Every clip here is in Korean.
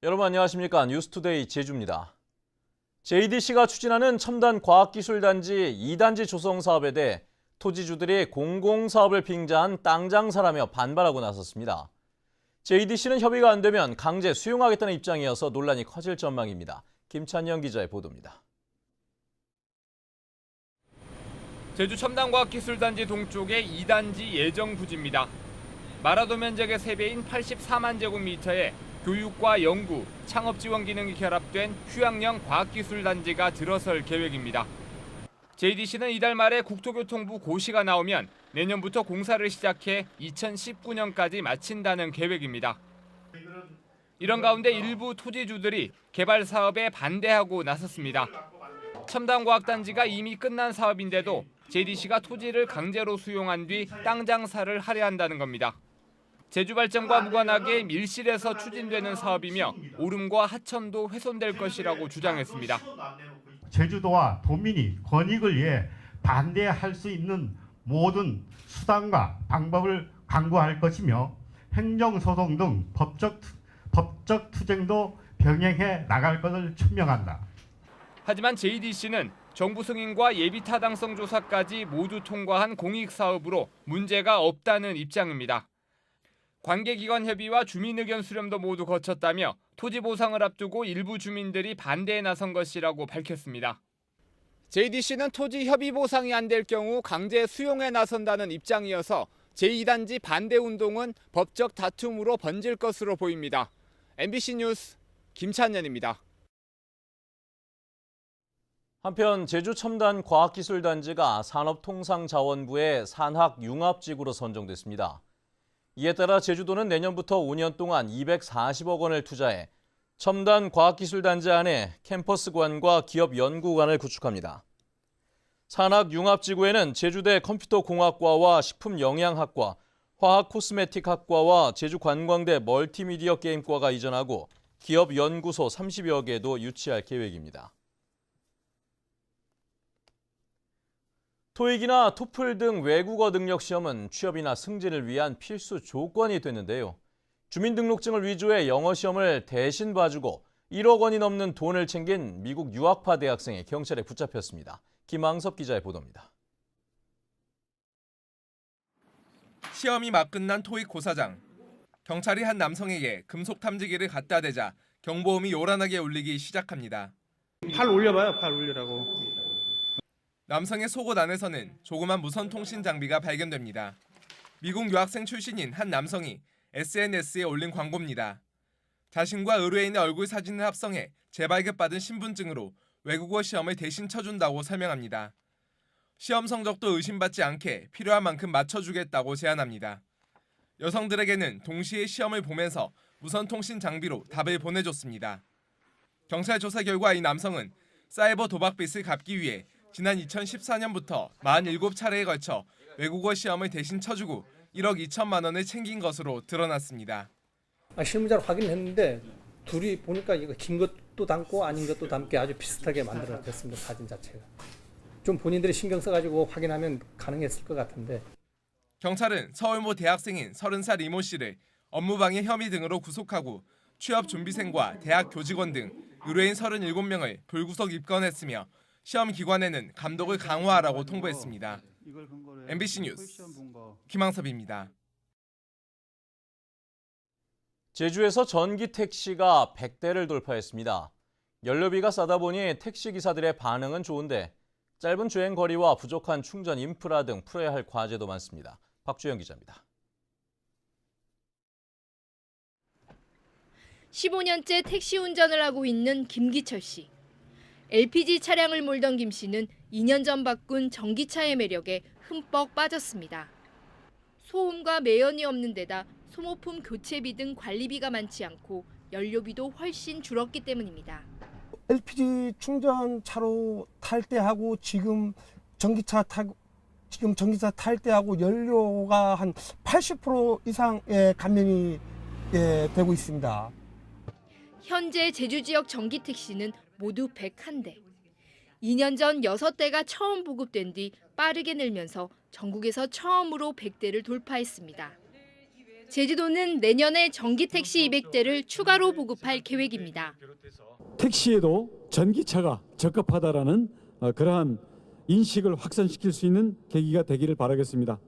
여러분 안녕하십니까? 뉴스투데이 제주입니다. JDC가 추진하는 첨단 과학기술단지 2단지 조성 사업에 대해 토지주들이 공공사업을 빙자한 땅 장사라며 반발하고 나섰습니다. JDC는 협의가 안 되면 강제 수용하겠다는 입장이어서 논란이 커질 전망입니다. 김찬영 기자의 보도입니다. 제주 첨단과학기술단지 동쪽의 2단지 예정 부지입니다. 마라도 면적의 3배인 84만 제곱미터에 교육과 연구, 창업 지원 기능이 결합된 휴양형 과학기술단지가 들어설 계획입니다. JDC는 이달 말에 국토교통부 고시가 나오면 내년부터 공사를 시작해 2019년까지 마친다는 계획입니다. 이런 가운데 일부 토지주들이 개발 사업에 반대하고 나섰습니다. 첨단과학단지가 이미 끝난 사업인데도 JDC가 토지를 강제로 수용한 뒤 땅 장사를 하려 한다는 겁니다. 제주발전과 무관하게 밀실에서 추진되는 사업이며 오름과 하천도 훼손될 것이라고 주장했습니다. 제주도와 도민이 권익을 위해 반대할 수 있는 모든 수단과 방법을 강구할 것이며 행정소송 등 법적 투쟁도 병행해 나갈 것을 천명한다. 하지만 JDC는 정부 승인과 예비 타당성 조사까지 모두 통과한 공익사업으로 문제가 없다는 입장입니다. 관계기관 협의와 주민 의견 수렴도 모두 거쳤다며 토지 보상을 앞두고 일부 주민들이 반대에 나선 것이라고 밝혔습니다. JDC는 토지 협의 보상이 안 될 경우 강제 수용에 나선다는 입장이어서 제2단지 반대 운동은 법적 다툼으로 번질 것으로 보입니다. MBC 뉴스 김찬현입니다. 한편 제주 첨단 과학기술단지가 산업통상자원부의 산학융합지구로 선정됐습니다. 이에 따라 제주도는 내년부터 5년 동안 240억 원을 투자해 첨단 과학기술단지 안에 캠퍼스관과 기업연구관을 구축합니다. 산학융합지구에는 제주대 컴퓨터공학과와 식품영양학과, 화학코스메틱학과와 제주관광대 멀티미디어 게임과가 이전하고 기업연구소 30여 개도 유치할 계획입니다. 토익이나 토플 등 외국어 능력 시험은 취업이나 승진을 위한 필수 조건이 됐는데요. 주민등록증을 위조해 영어 시험을 대신 봐주고 1억 원이 넘는 돈을 챙긴 미국 유학파 대학생이 경찰에 붙잡혔습니다. 김항섭 기자의 보도입니다. 시험이 막 끝난 토익 고사장. 경찰이 한 남성에게 금속 탐지기를 갖다 대자 경보음이 요란하게 울리기 시작합니다. 팔 올려봐요. 팔 올리라고. 남성의 속옷 안에서는 조그만 무선 통신 장비가 발견됩니다. 미국 유학생 출신인 한 남성이 SNS에 올린 광고입니다. 자신과 의뢰인의 얼굴 사진을 합성해 재발급받은 신분증으로 외국어 시험을 대신 쳐준다고 설명합니다. 시험 성적도 의심받지 않게 필요한 만큼 맞춰주겠다고 제안합니다. 여성들에게는 동시에 시험을 보면서 무선 통신 장비로 답을 보내줬습니다. 경찰 조사 결과 이 남성은 사이버 도박 빚을 갚기 위해 지난 2014년부터 47차례에 걸쳐 외국어 시험을 대신 쳐주고 1억 2천만 원을 챙긴 것으로 드러났습니다. 실무자를 확인했는데 둘이 보니까 이거 긴 것도 담고 아닌 것도 담게 아주 비슷하게 만들어졌습니다. 사진 자체가. 좀 본인들이 신경 써가지고 확인하면 가능했을 것 같은데. 경찰은 서울모 대학생인 30살 이모 씨를 업무방해 혐의 등으로 구속하고 취업 준비생과 대학 교직원 등 의뢰인 37명을 불구속 입건했으며 시험 기관에는 감독을 강화하라고 통보했습니다. MBC 뉴스 김항섭입니다. 제주에서 전기 택시가 100대를 돌파했습니다. 연료비가 싸다 보니 택시기사들의 반응은 좋은데 짧은 주행 거리와 부족한 충전 인프라 등 풀어야 할 과제도 많습니다. 박주영 기자입니다. 15년째 택시 운전을 하고 있는 김기철 씨. LPG 차량을 몰던 김 씨는 2년 전 바꾼 전기차의 매력에 흠뻑 빠졌습니다. 소음과 매연이 없는 데다 소모품 교체비 등 관리비가 많지 않고 연료비도 훨씬 줄었기 때문입니다. LPG 충전차로 탈 때하고 지금 전기차 탈 때하고 연료가 한 80% 이상의 감면이 되고 있습니다. 현재 제주 지역 전기 택시는 모두 101대. 2년 전 6대가 처음 보급된 뒤 빠르게 늘면서 전국에서 처음으로 100대를 돌파했습니다. 제주도는 내년에 전기 택시 200대를 추가로 보급할 계획입니다. 택시에도 전기차가 적합하다라는 그러한 인식을 확산시킬 수 있는 계기가 되기를 바라겠습니다.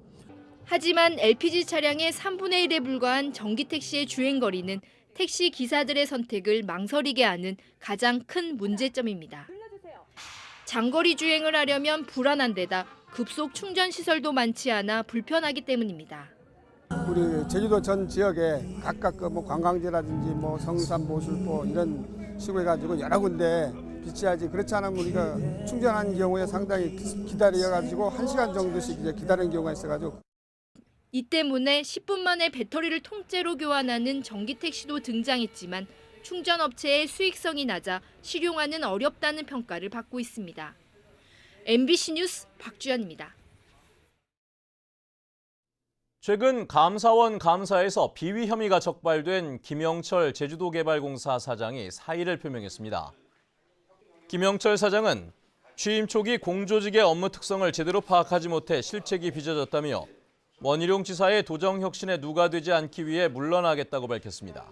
하지만 LPG 차량의 3분의 1에 불과한 전기 택시의 주행거리는 택시 기사들의 선택을 망설이게 하는 가장 큰 문제점입니다. 장거리 주행을 하려면 불안한 데다 급속 충전 시설도 많지 않아 불편하기 때문입니다. 우리 제주도 전 지역에 각각 뭐 관광지라든지 뭐 성산, 모술포 이런 식으로 해가지고 여러 군데 비치하지. 그렇지 않으면 우리가 충전하는 경우에 상당히 기다려가지고 1시간 정도씩 이제 기다리는 경우가 있어가지고. 이 때문에 10분 만에 배터리를 통째로 교환하는 전기 택시도 등장했지만 충전업체의 수익성이 낮아 실용화는 어렵다는 평가를 받고 있습니다. MBC 뉴스 박주연입니다. 최근 감사원 감사에서 비위 혐의가 적발된 김영철 제주도개발공사 사장이 사의를 표명했습니다. 김영철 사장은 취임 초기 공조직의 업무 특성을 제대로 파악하지 못해 실책이 빚어졌다며 원희룡 지사의 도정 혁신에 누가 되지 않기 위해 물러나겠다고 밝혔습니다.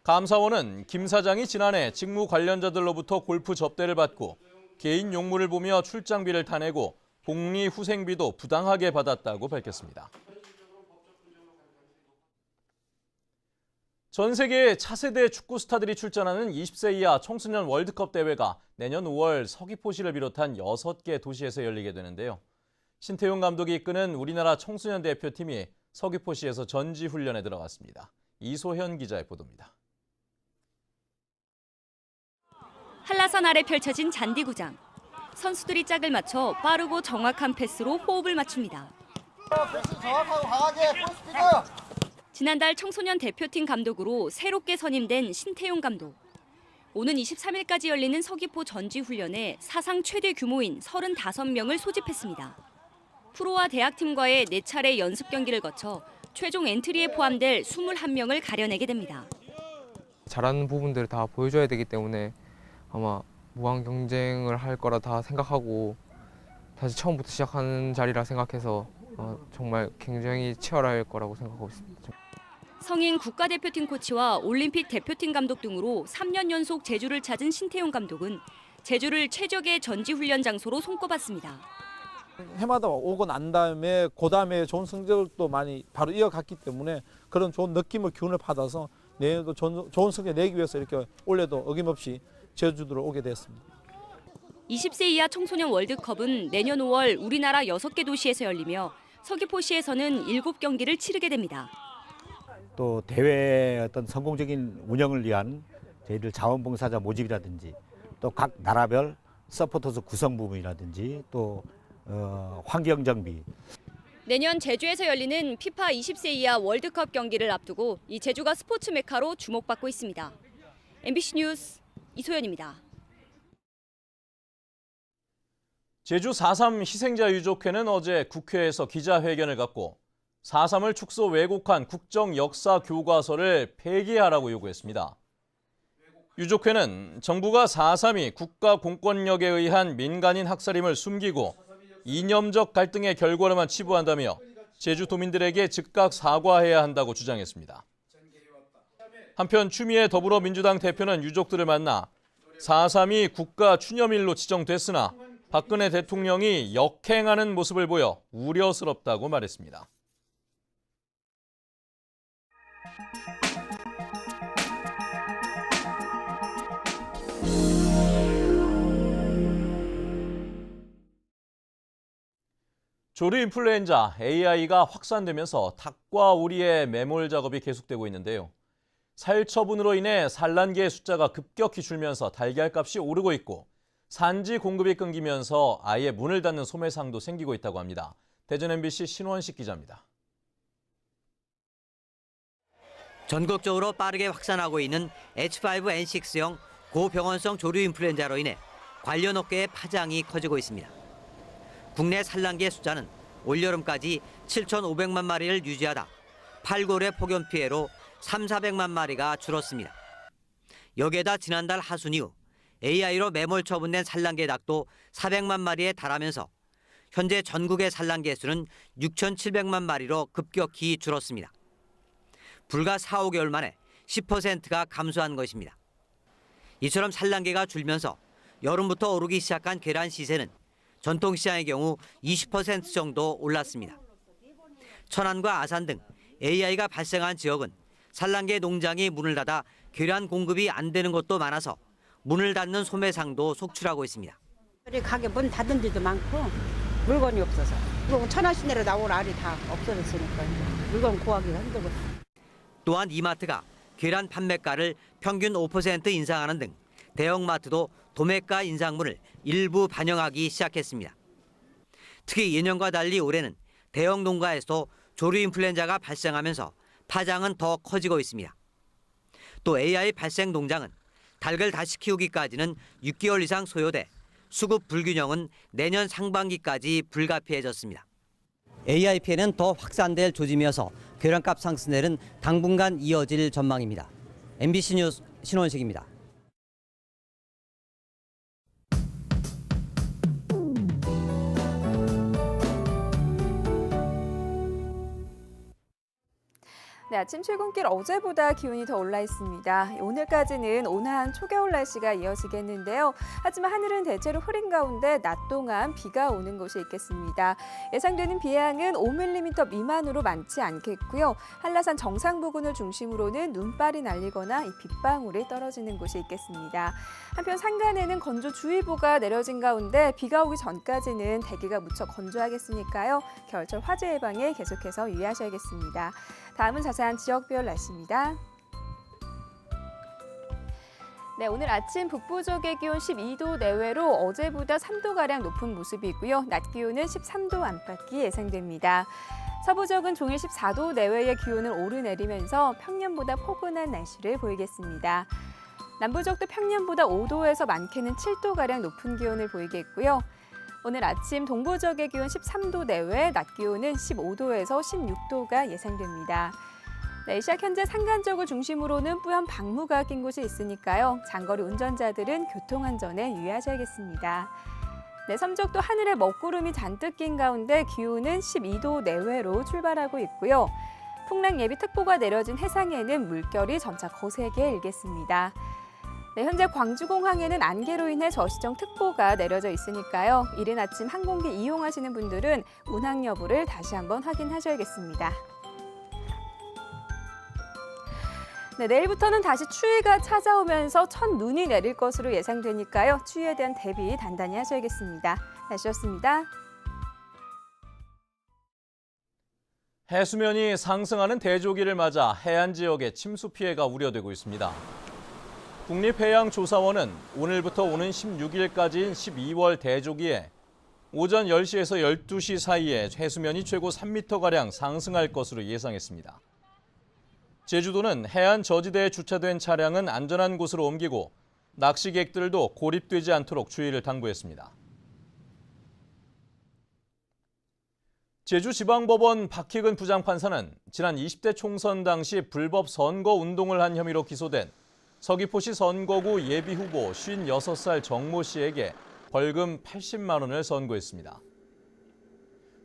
감사원은 김 사장이 지난해 직무 관련자들로부터 골프 접대를 받고 개인 용무를 보며 출장비를 타내고 복리 후생비도 부당하게 받았다고 밝혔습니다. 전 세계 차세대 축구 스타들이 출전하는 20세 이하 청소년 월드컵 대회가 내년 5월 서귀포시를 비롯한 6개 도시에서 열리게 되는데요. 신태용 감독이 이끄는 우리나라 청소년 대표팀이 서귀포시에서 전지훈련에 들어갔습니다. 이소현 기자의 보도입니다. 한라산 아래 펼쳐진 잔디구장. 선수들이 짝을 맞춰 빠르고 정확한 패스로 호흡을 맞춥니다. 지난달 청소년 대표팀 감독으로 새롭게 선임된 신태용 감독. 오는 23일까지 열리는 서귀포 전지훈련에 사상 최대 규모인 35명을 소집했습니다. 프로와 대학팀과의 4차례 연습 경기를 거쳐 최종 엔트리에 포함될 21명을 가려내게 됩니다. 잘하는 부분들을 다 보여줘야 되기 때문에 아마 무한 경쟁을 할 거라 다 생각하고 다시 처음부터 시작하는 자리라 생각해서 정말 굉장히 치열할 거라고 생각하고 있습니다. 성인 국가대표팀 코치와 올림픽 대표팀 감독 등으로 3년 연속 제주를 찾은 신태용 감독은 제주를 최적의 전지훈련 장소로 손꼽았습니다. 해마다 오고 난 다음에 그다음에 좋은 성적도 많이 바로 이어갔기 때문에 그런 좋은 느낌을 기운을 받아서 내년도 좋은 성적 내기 위해서 이렇게 올해도 어김없이 제주도로 오게 됐습니다. 20세 이하 청소년 월드컵은 내년 5월 우리나라 6개 도시에서 열리며 서귀포시에서는 7경기를 치르게 됩니다. 또 대회 어떤 성공적인 운영을 위한 저희들 자원봉사자 모집이라든지 또 각 나라별 서포터스 구성 부분이라든지 또 환경 정비. 내년 제주에서 열리는 피파 20세 이하 월드컵 경기를 앞두고 이 제주가 스포츠 메카로 주목받고 있습니다. MBC 뉴스 이소연입니다. 제주 4.3 희생자 유족회는 어제 국회에서 기자회견을 갖고 4.3을 축소 왜곡한 국정 역사 교과서를 폐기하라고 요구했습니다. 유족회는 정부가 4.3이 국가 공권력에 의한 민간인 학살임을 숨기고 이념적 갈등의 결과로만 치부한다며 제주도민들에게 즉각 사과해야 한다고 주장했습니다. 한편 추미애 더불어민주당 대표는 유족들을 만나 4.3이 국가 추념일로 지정됐으나 박근혜 대통령이 역행하는 모습을 보여 우려스럽다고 말했습니다. 조류 인플루엔자 AI가 확산되면서 닭과 오리의 매몰 작업이 계속되고 있는데요. 살처분으로 인해 산란개의 숫자가 급격히 줄면서 달걀값이 오르고 있고 산지 공급이 끊기면서 아예 문을 닫는 소매상도 생기고 있다고 합니다. 대전 MBC 신원식 기자입니다. 전국적으로 빠르게 확산하고 있는 H5N6형 고병원성 조류 인플루엔자로 인해 관련 업계의 파장이 커지고 있습니다. 국내 산란개 숫자는 올여름까지 7,500만 마리를 유지하다 8골의 폭염 피해로 3,400만 마리가 줄었습니다. 여기에다 지난달 하순 이후 AI로 매몰 처분된 산란개 닭도 400만 마리에 달하면서 현재 전국의 산란개 수는 6,700만 마리로 급격히 줄었습니다. 불과 4, 5개월 만에 10%가 감소한 것입니다. 이처럼 산란계가 줄면서 여름부터 오르기 시작한 계란 시세는 전통시장의 경우 20% 정도 올랐습니다. 천안과 아산 등 AI가 발생한 지역은 산란계 농장이 문을 닫아 계란 공급이 안 되는 곳도 많아서 문을 닫는 소매상도 속출하고 있습니다. 가게 문 닫은 데도 많고 물건이 없어서. 그리고 천안 시내로 나올 알이 다 없어졌으니까 물건 구하기가 힘들고. 또한 이마트가 계란 판매가를 평균 5% 인상하는 등 대형마트도 도매가 인상분을 일부 반영하기 시작했습니다. 특히 예년과 달리 올해는 대형 농가에서도 조류 인플루엔자가 발생하면서 파장은 더 커지고 있습니다. 또 AI 발생 농장은 닭을 다시 키우기까지는 6개월 이상 소요돼 수급 불균형은 내년 상반기까지 불가피해졌습니다. AI 피해는 더 확산될 조짐이어서 계란값 상승세는 당분간 이어질 전망입니다. MBC 뉴스 신원식입니다. 네, 아침 출근길 어제보다 기온이 더 올라 있습니다. 오늘까지는 온화한 초겨울 날씨가 이어지겠는데요. 하지만 하늘은 대체로 흐린 가운데 낮 동안 비가 오는 곳이 있겠습니다. 예상되는 비양은 5mm 미만으로 많지 않겠고요. 한라산 정상 부근을 중심으로는 눈발이 날리거나 이 빗방울이 떨어지는 곳이 있겠습니다. 한편 산간에는 건조주의보가 내려진 가운데 비가 오기 전까지는 대기가 무척 건조하겠으니까요. 겨울철 화재 예방에 계속해서 유의하셔야겠습니다. 다음은 자세한 지역별 날씨입니다. 네, 오늘 아침 북부 지역의 기온 12도 내외로 어제보다 3도가량 높은 모습이고요. 낮 기온은 13도 안팎이 예상됩니다. 서부 지역은 종일 14도 내외의 기온을 오르내리면서 평년보다 포근한 날씨를 보이겠습니다. 남부 지역도 평년보다 5도에서 많게는 7도가량 높은 기온을 보이겠고요. 오늘 아침 동부 지역의 기온 13도 내외, 낮 기온은 15도에서 16도가 예상됩니다. 네, 이 시각 현재 산간 쪽을 중심으로는 뿌연 방무가 낀 곳이 있으니까요. 장거리 운전자들은 교통안전에 유의하셔야겠습니다. 네, 섬쪽도 하늘에 먹구름이 잔뜩 낀 가운데 기온은 12도 내외로 출발하고 있고요. 풍랑 예비특보가 내려진 해상에는 물결이 점차 거세게 일겠습니다. 네, 현재 광주공항에는 안개로 인해 저시정특보가 내려져 있으니까요. 이른 아침 항공기 이용하시는 분들은 운항 여부를 다시 한번 확인하셔야겠습니다. 네, 내일부터는 다시 추위가 찾아오면서 첫눈이 내릴 것으로 예상되니까요. 추위에 대한 대비 단단히 하셔야겠습니다. 날씨였습니다. 해수면이 상승하는 대조기를 맞아 해안 지역에 침수 피해가 우려되고 있습니다. 국립해양조사원은 오늘부터 오는 16일까지인 12월 대조기에 오전 10시에서 12시 사이에 해수면이 최고 3m가량 상승할 것으로 예상했습니다. 제주도는 해안 저지대에 주차된 차량은 안전한 곳으로 옮기고 낚시객들도 고립되지 않도록 주의를 당부했습니다. 제주지방법원 박희근 부장판사는 지난 20대 총선 당시 불법 선거 운동을 한 혐의로 기소된 서귀포시 선거구 예비후보 56살 정모 씨에게 벌금 80만 원을 선고했습니다.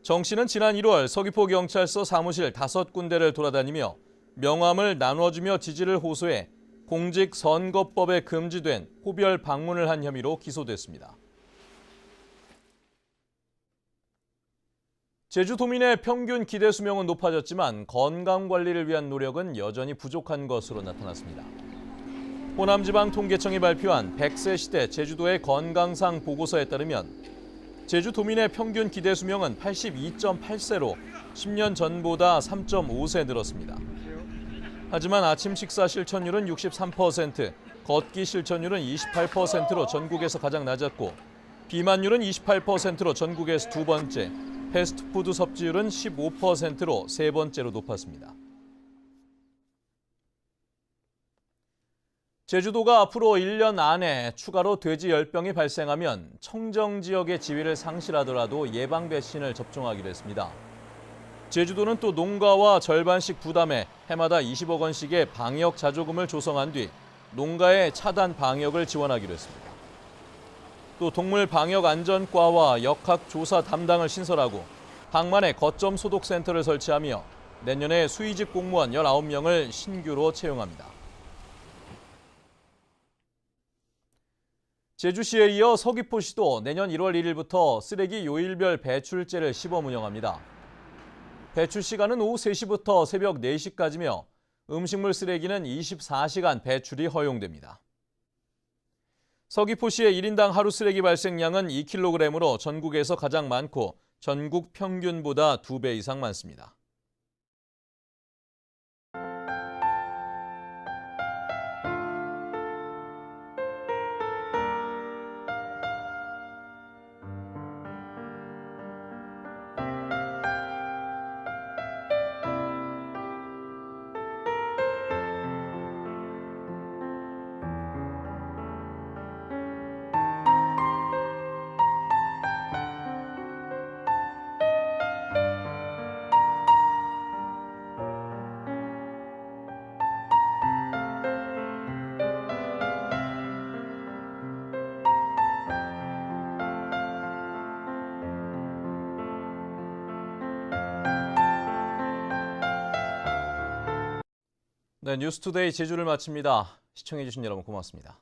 정 씨는 지난 1월 서귀포경찰서 사무실 5군데를 돌아다니며 명함을 나눠주며 지지를 호소해 공직선거법에 금지된 호별 방문을 한 혐의로 기소됐습니다. 제주도민의 평균 기대 수명은 높아졌지만 건강관리를 위한 노력은 여전히 부족한 것으로 나타났습니다. 호남지방통계청이 발표한 100세 시대 제주도의 건강상 보고서에 따르면 제주도민의 평균 기대 수명은 82.8세로 10년 전보다 3.5세 늘었습니다. 하지만 아침 식사 실천율은 63%, 걷기 실천율은 28%로 전국에서 가장 낮았고 비만율은 28%로 전국에서 두 번째, 패스트푸드 섭취율은 15%로 세 번째로 높았습니다. 제주도가 앞으로 1년 안에 추가로 돼지 열병이 발생하면 청정 지역의 지위를 상실하더라도 예방 백신을 접종하기로 했습니다. 제주도는 또 농가와 절반씩 부담해 해마다 20억 원씩의 방역 자조금을 조성한 뒤 농가의 차단 방역을 지원하기로 했습니다. 또 동물방역안전과와 역학조사 담당을 신설하고 방만에 거점 소독센터를 설치하며 내년에 수의직 공무원 19명을 신규로 채용합니다. 제주시에 이어 서귀포시도 내년 1월 1일부터 쓰레기 요일별 배출제를 시범 운영합니다. 배출 시간은 오후 3시부터 새벽 4시까지며 음식물 쓰레기는 24시간 배출이 허용됩니다. 서귀포시의 1인당 하루 쓰레기 발생량은 2kg으로 전국에서 가장 많고 전국 평균보다 2배 이상 많습니다. 네, 뉴스투데이 제주를 마칩니다. 시청해주신 여러분 고맙습니다.